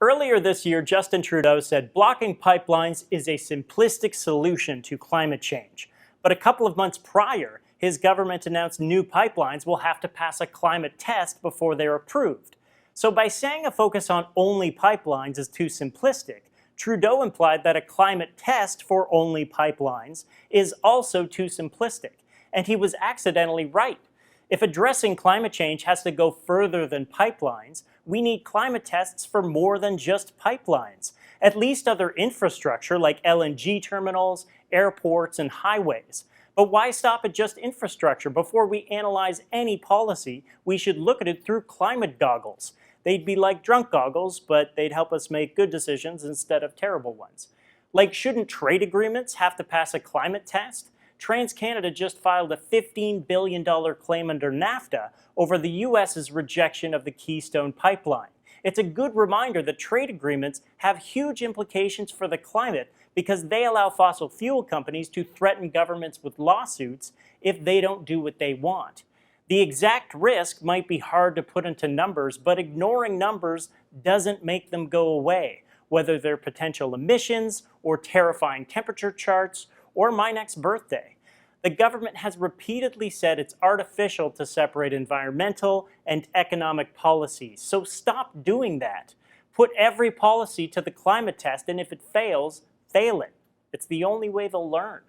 Earlier this year, Justin Trudeau said blocking pipelines is a simplistic solution to climate change. But a couple of months prior, his government announced new pipelines will have to pass a climate test before they're approved. So by saying a focus on only pipelines is too simplistic, Trudeau implied that a climate test for only pipelines is also too simplistic. And he was accidentally right. If addressing climate change has to go further than pipelines, we need climate tests for more than just pipelines. At least other infrastructure like LNG terminals, airports, and highways. But why stop at just infrastructure? Before we analyze any policy, we should look at it through climate goggles. They'd be like drunk goggles, but they'd help us make good decisions instead of terrible ones. Like, shouldn't trade agreements have to pass a climate test? TransCanada just filed a $15 billion claim under NAFTA over the U.S.'s rejection of the Keystone Pipeline. It's a good reminder that trade agreements have huge implications for the climate because they allow fossil fuel companies to threaten governments with lawsuits if they don't do what they want. The exact risk might be hard to put into numbers, but ignoring numbers doesn't make them go away, whether they're potential emissions or terrifying temperature charts or my next birthday. The government has repeatedly said it's artificial to separate environmental and economic policies, so stop doing that. Put every policy to the climate test, and if it fails, fail it. It's the only way they'll learn.